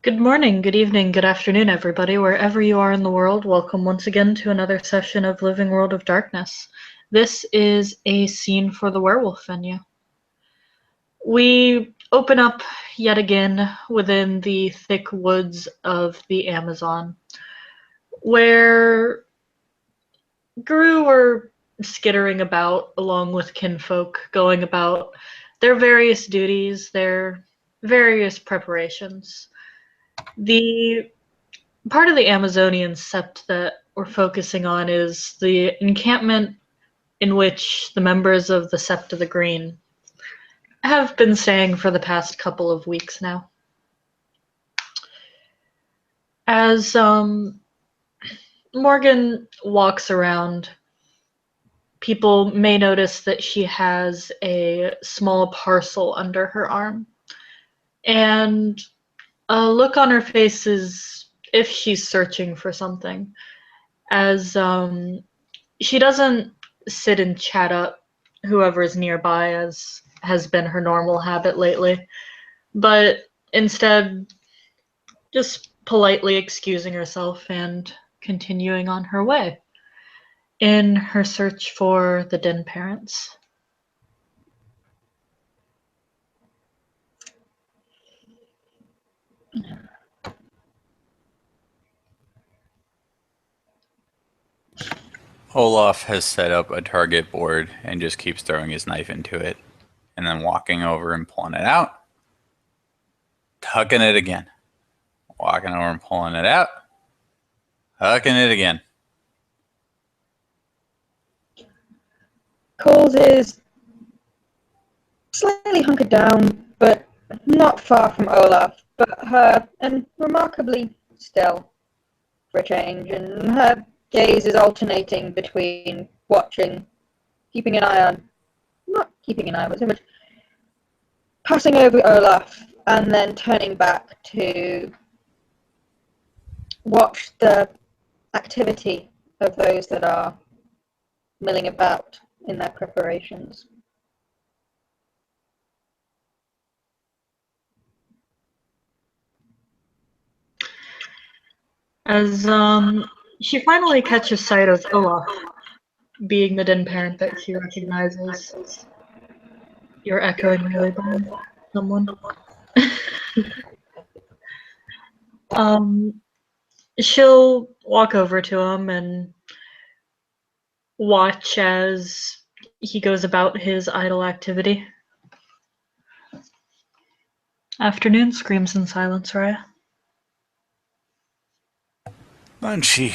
Good morning, good evening, good afternoon, everybody. Wherever you are in the world, welcome once again to another session of Living World of Darkness. This is a scene for the werewolf venue. We open up yet again within the thick woods of the Amazon, where Gru are skittering about along with kinfolk, going about their various duties, their various preparations. The part of the Amazonian sept that we're focusing on is the encampment in which the members of the Sept of the Green have been staying for the past couple of weeks now. As Morgan walks around, people may notice that she has a small parcel under her arm, and a look on her face is if she's searching for something, as she doesn't sit and chat up whoever is nearby, as has been her normal habit lately, but instead just politely excusing herself and continuing on her way in her search for the Den parents. Olaf has set up a target board and just keeps throwing his knife into it and then walking over and pulling it out, tucking it again, walking over and pulling it out, tucking it again. Coles is slightly hunkered down, but not far from Olaf, and remarkably still for a change, and her gaze is alternating between watching, keeping an eye on, not keeping an eye on so much, passing over Olaf, and then turning back to watch the activity of those that are milling about in their preparations. As she finally catches sight of Olaf, being the Den parent that she recognizes. You're echoing really bad, someone. She'll walk over to him and watch as he goes about his idle activity. Afternoon, screams in silence, Raya. Munchie.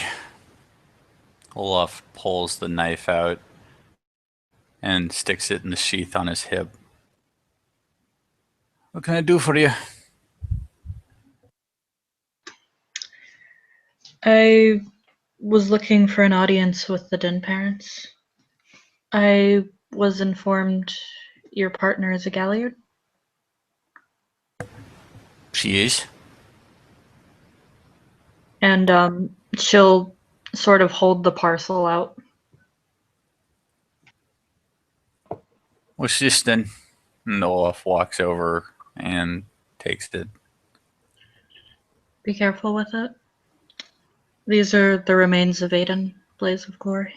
Olaf pulls the knife out and sticks it in the sheath on his hip. What can I do for you? I was looking for an audience with the Den parents. I was informed your partner is a Galliard. She is. And she'll sort of hold the parcel out. What's this then? And Olaf walks over and takes it. Be careful with it. These are the remains of Aiden, Blaze of Glory.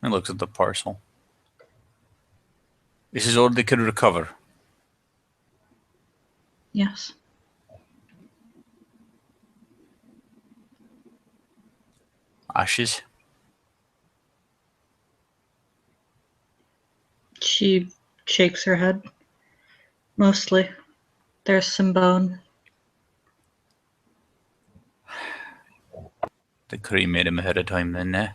And looks at the parcel. This is all they could recover. Yes. Ashes? She shakes her head. Mostly. There's some bone. They cremated him ahead of time then, eh?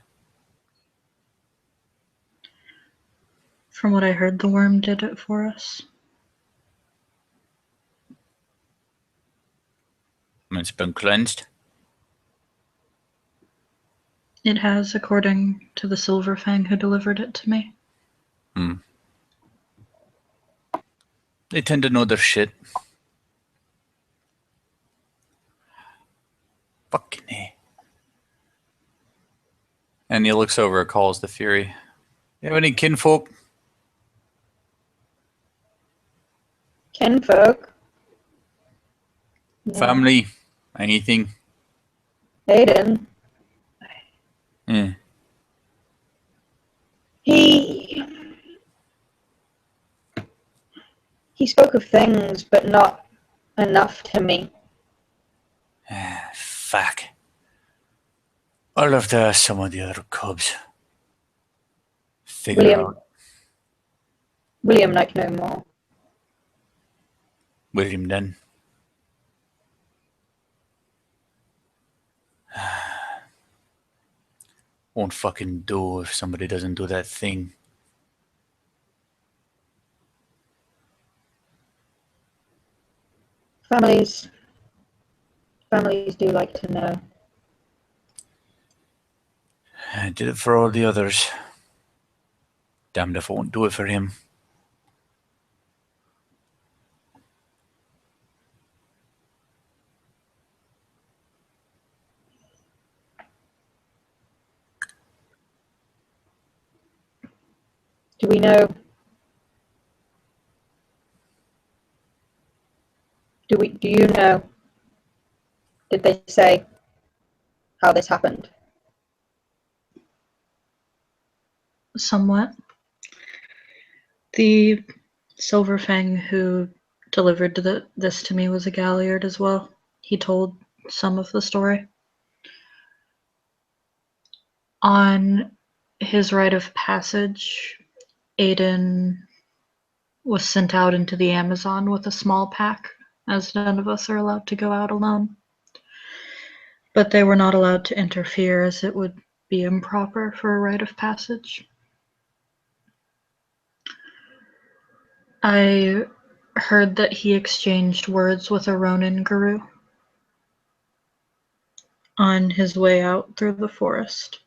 From what I heard, the worm did it for us. It's been cleansed. It has, according to the Silverfang who delivered it to me. They tend to know their shit. Fucking A. And he looks over and calls the Fury. You have any kinfolk? Kinfolk? No. Family? Anything? Aiden, Eh. he spoke of things, but not enough to me. Fuck. I'll have to ask some of the other cubs. Figure William, out. William like no more. William then. Won't fucking do if somebody doesn't do that thing. Families do like to know. I did it for all the others. Damned if I won't do it for him. Do we know? Do you know? Did they say how this happened? Somewhat. The Silver Fang who delivered this to me was a Galliard as well. He told some of the story. On his rite of passage, Aiden was sent out into the Amazon with a small pack, as none of us are allowed to go out alone. But they were not allowed to interfere, as it would be improper for a rite of passage. I heard that he exchanged words with a Ronin guru on his way out through the forest.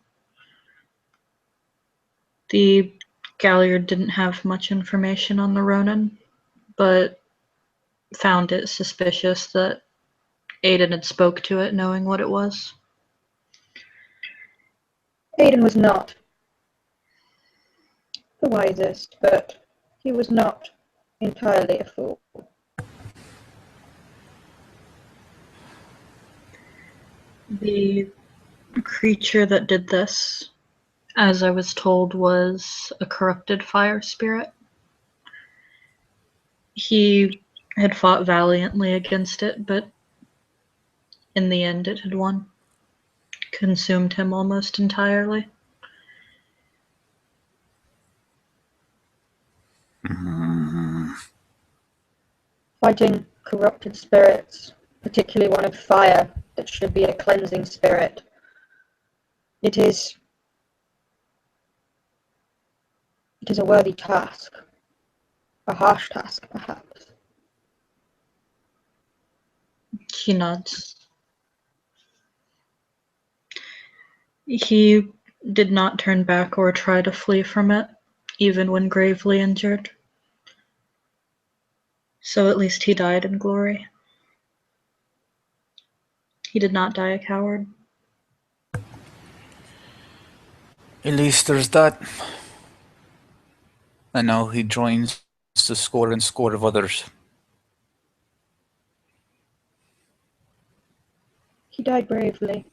The Galliard didn't have much information on the Ronin, but found it suspicious that Aiden had spoke to it knowing what it was. Aiden was not the wisest, but he was not entirely a fool. The creature that did this, as I was told, was a corrupted fire spirit. He had fought valiantly against it, but in the end it had won. Consumed him almost entirely. Fighting corrupted spirits, particularly one of fire that should be a cleansing spirit, it is a worthy task. A harsh task, perhaps. He nods. He did not turn back or try to flee from it, even when gravely injured. So at least he died in glory. He did not die a coward. At least there's that. And now he joins the score and score of others. He died bravely.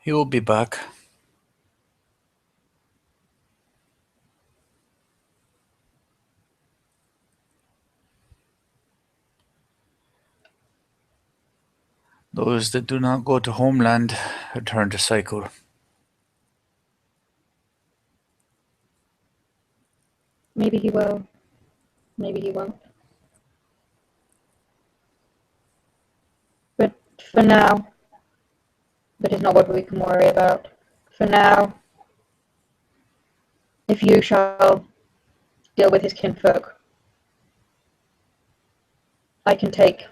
He will be back. Those that do not go to homeland return to cycle. Maybe he will. Maybe he won't. But for now, that is not what we can worry about. For now, if you shall deal with his kinfolk, I can take.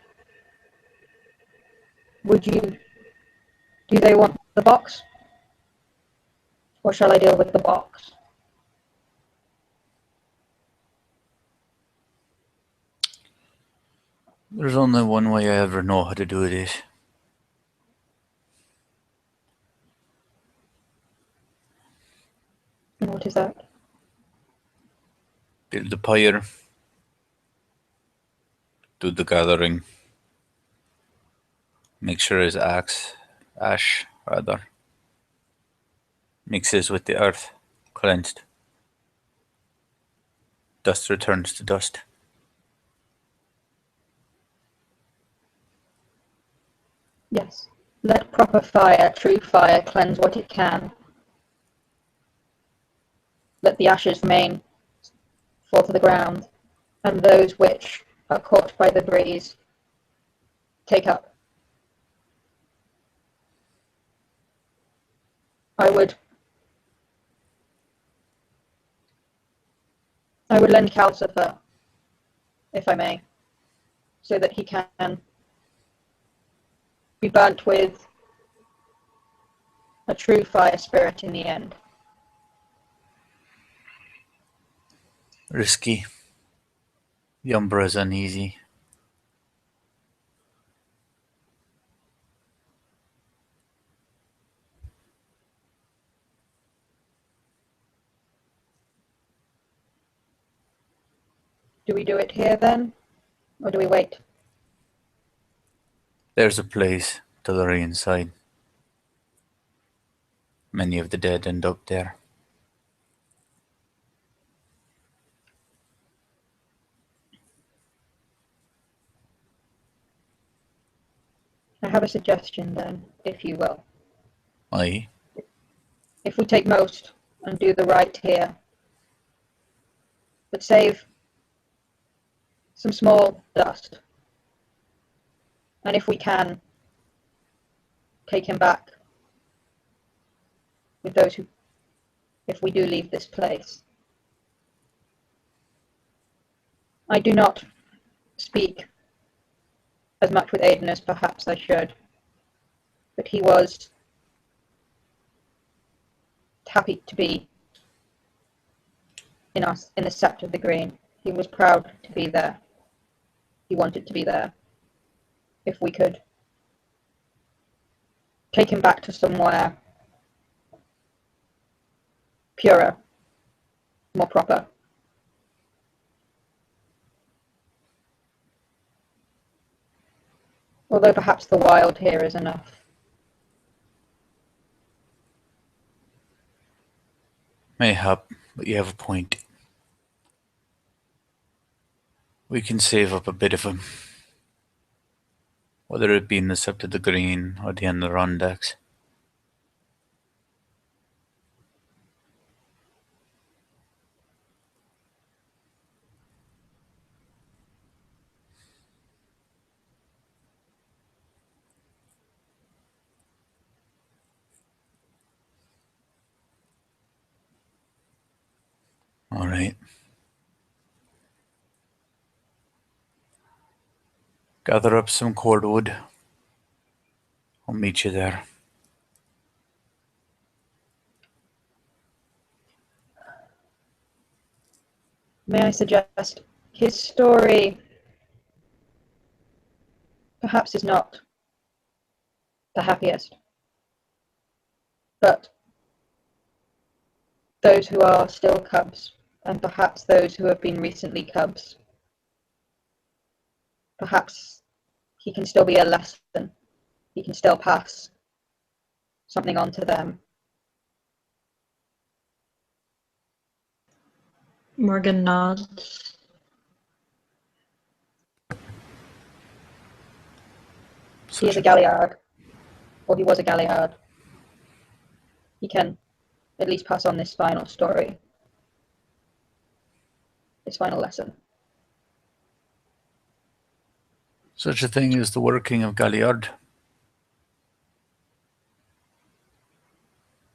Do they want the box? Or shall I deal with the box? There's only one way I ever know how to do this. And what is that? Build the pyre. Do the gathering. Make sure his ash, mixes with the earth, cleansed. Dust returns to dust. Yes. Let proper fire, true fire, cleanse what it can. Let the ashes remain, fall to the ground, and those which are caught by the breeze take up. I would lend Calcifer, if I may, so that he can be burnt with a true fire spirit in the end. Risky. The Umbra's uneasy. Do we do it here then, or do we wait? There's a place to the very inside. Many of the dead end up there. I have a suggestion then, if you will. Aye. If we take most and do the right here, but save some small dust, and if we can, take him back with those who, if we do leave this place. I do not speak as much with Aidan as perhaps I should, but he was happy to be in the Sept of the Green. He was proud to be there. He wanted to be there. If we could take him back to somewhere purer, more proper. Although perhaps the wild here is enough. Mayhap, but you have a point. We can save up a bit of him. Whether it be in the Sept of the Green or the Adirondacks. All right. Gather up some cordwood. I'll meet you there. May I suggest his story perhaps is not the happiest, but those who are still cubs, and perhaps those who have been recently cubs, perhaps he can still be a lesson. He can still pass something on to them. Morgan nods. He is a Galliard, or he was a Galliard. He can at least pass on this final story, this final lesson. Such a thing as the working of Galliard.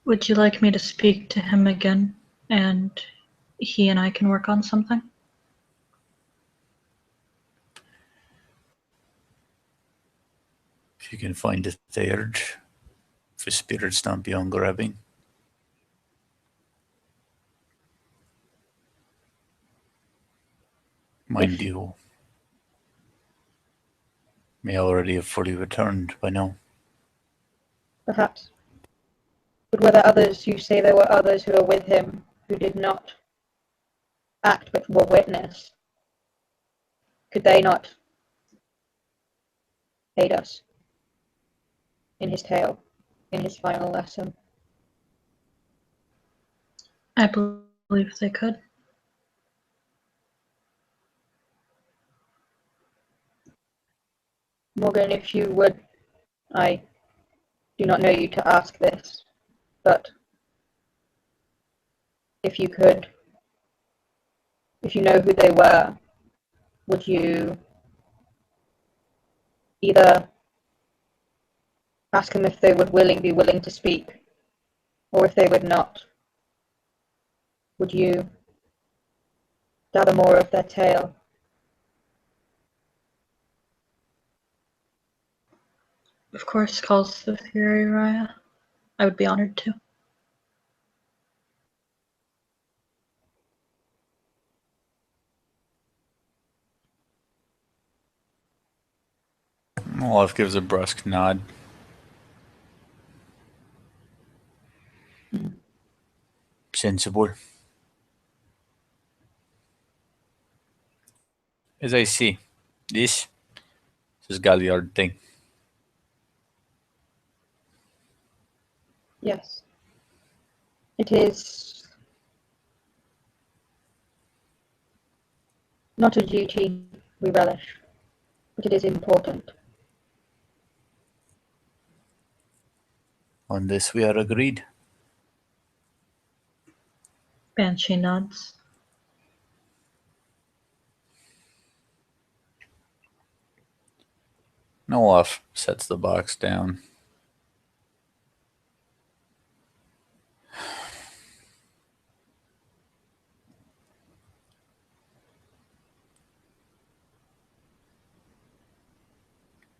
Would you like me to speak to him again, and he and I can work on something? If you can find a third, if his spirit's not beyond grabbing. Mind you, may already have fully returned by now. Perhaps. But were there others? You say there were others who were with him who did not act but were witness, could they not aid us in his tale, in his final lesson? I believe they could. Morgan, if you would, I do not know you to ask this, but if you could, if you know who they were, would you either ask them if they would be willing to speak, or if they would not, would you gather more of their tale? Of course, calls the Fury Raya. I would be honored to. Olaf gives a brusque nod. Sensible. As I see, this is Galliard thing. Yes. It is not a duty we relish, but it is important. On this we are agreed. Banshee nods. Olaf sets the box down.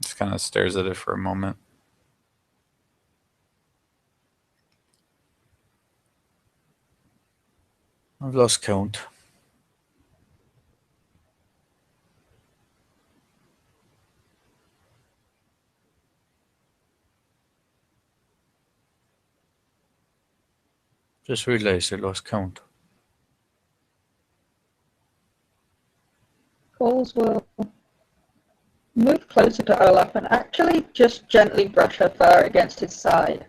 Just kind of stares at it for a moment. I've lost count. Just realized I lost count. Coles will move closer to Olaf and actually just gently brush her fur against his side.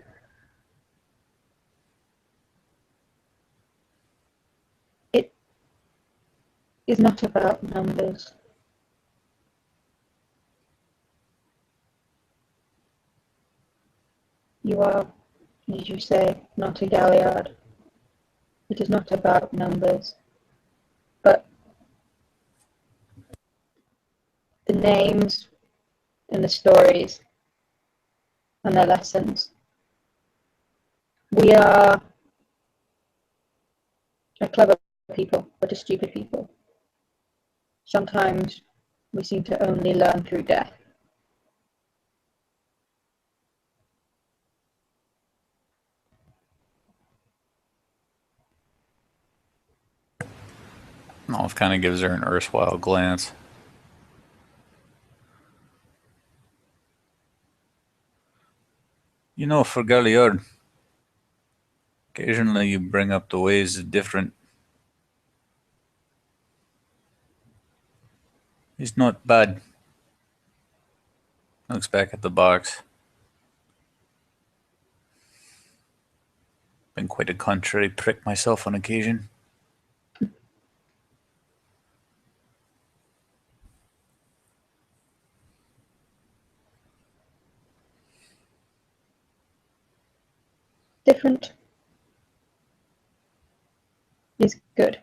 It is not about numbers. You are, as you say, not a Galliard. It is not about numbers, but the names and the stories and their lessons. We are a clever people, but a stupid people. Sometimes we seem to only learn through death. Olaf kind of gives her an erstwhile glance. You know, for Galliard, occasionally you bring up the ways of different. He's not bad. Looks back at the box. Been quite a contrary prick myself on occasion. Different is good.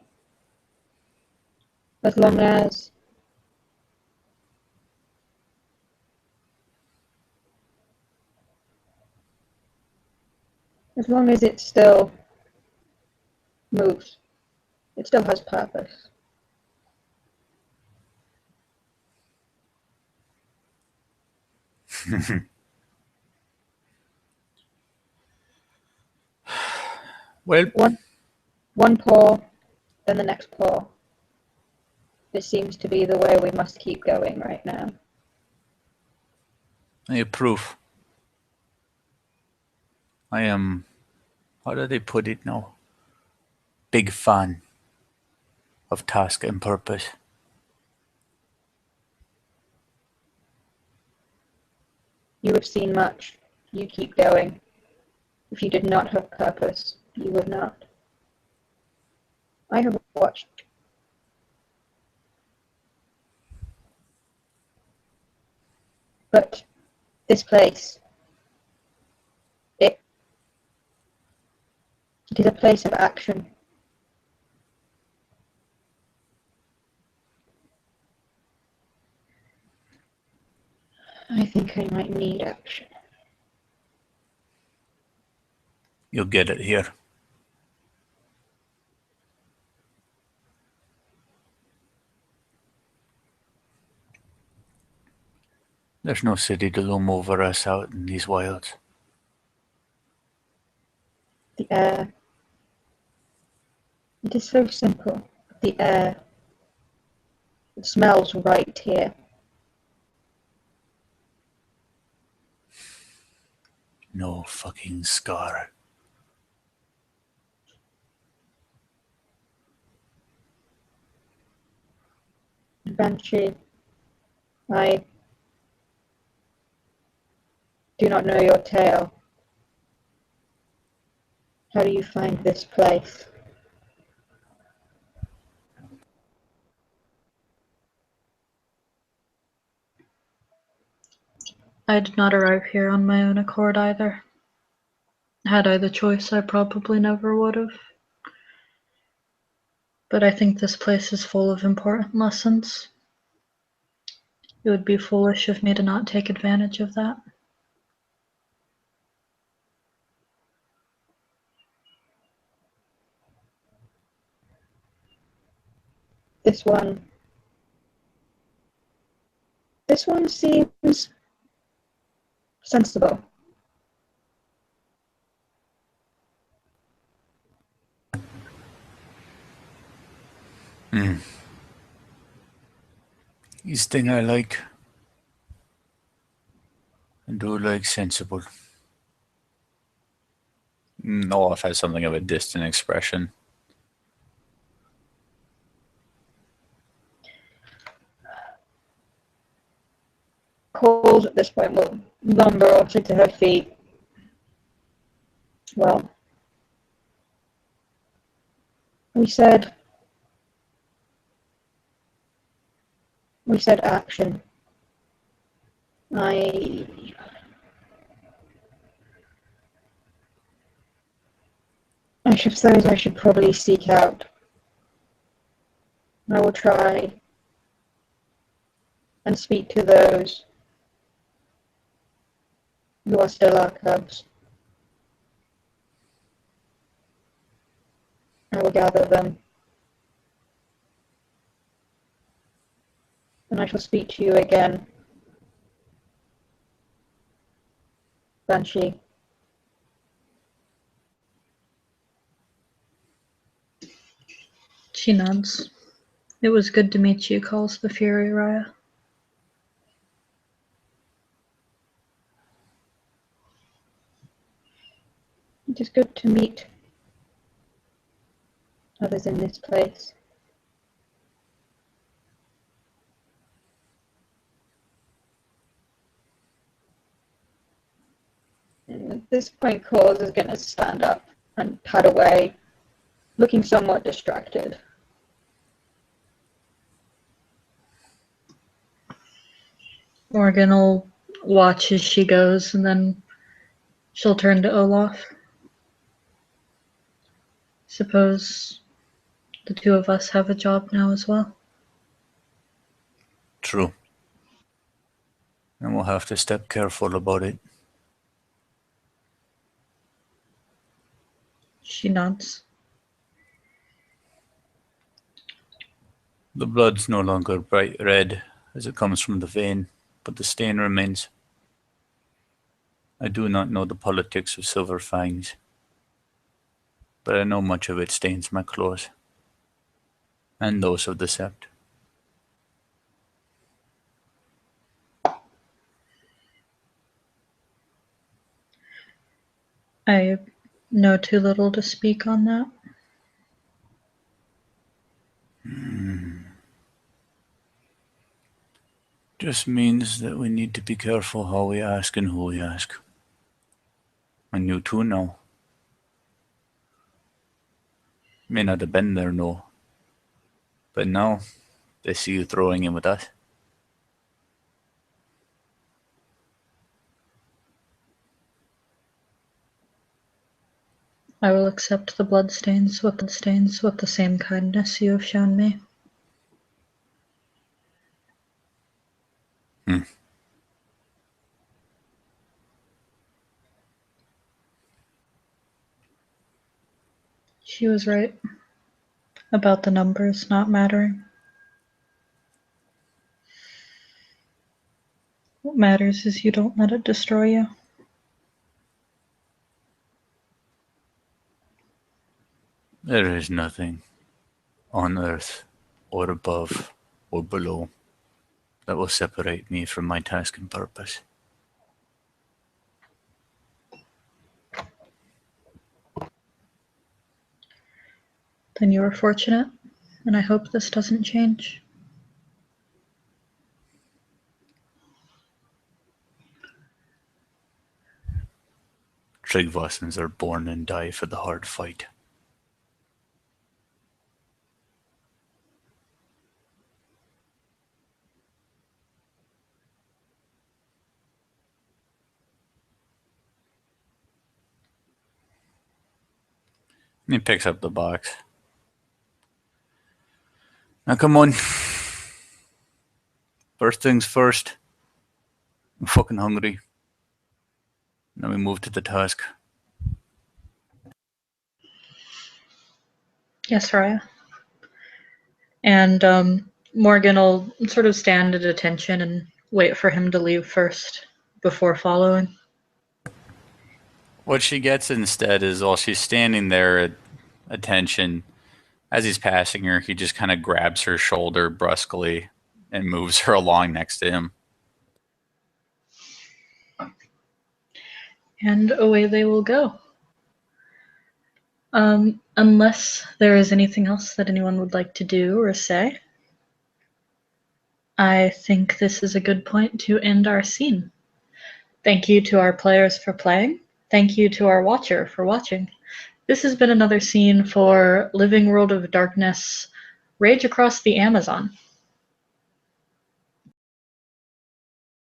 As long as it still moves, it still has purpose. Well, One paw, then the next paw. This seems to be the way we must keep going right now. I approve. I am, how do they put it now? Big fan of task and purpose. You have seen much. You keep going. If you did not have purpose, you would not. I have watched. But this place, it is a place of action. I think I might need action. You'll get it here. There's no city to loom over us out in these wilds. The air. It is so simple. The air. It smells right here. No fucking scar. Banshee, I do not know your tale. How do you find this place? I did not arrive here on my own accord either. Had I the choice, I probably never would have. But I think this place is full of important lessons. It would be foolish of me to not take advantage of that. This one seems sensible. These thing I like. I do like sensible. Olaf has something of a distant expression. Cold at this point will lumber off to her feet. Well, we said action. I suppose I should probably seek out. I will try and speak to those who are still our cubs. I will gather them. And I shall speak to you again. Banshee. She nods. It was good to meet you, calls the Fury Raya. It is good to meet others in this place. And at this point, Claus is going to stand up and pad away, looking somewhat distracted. Morgan will watch as she goes, and then she'll turn to Olaf. Suppose the two of us have a job now as well. True. And we'll have to step careful about it. She nods. The blood's no longer bright red as it comes from the vein, but the stain remains. I do not know the politics of Silver Fangs, but I know much of it stains my clothes, and those of the Sept. I know too little to speak on that. Just means that we need to be careful how we ask and who we ask. And you too know. May not have been there, no. But now, they see you throwing in with us. I will accept the bloodstains with the same kindness you have shown me. She was right about the numbers not mattering. What matters is you don't let it destroy you. There is nothing on earth or above or below that will separate me from my task and purpose. Then you are fortunate, and I hope this doesn't change. Tryggvassons are born and die for the hard fight. And he picks up the box. Now come on. First things first. I'm fucking hungry. Now we move to the task. Yes, Raya. And Morgan will sort of stand at attention and wait for him to leave first before following. What she gets instead is while she's standing there at attention, as he's passing her, he just kind of grabs her shoulder brusquely and moves her along next to him. And away they will go. Unless there is anything else that anyone would like to do or say, I think this is a good point to end our scene. Thank you to our players for playing. Thank you to our watcher for watching. This has been another scene for Living World of Darkness, Rage Across the Amazon.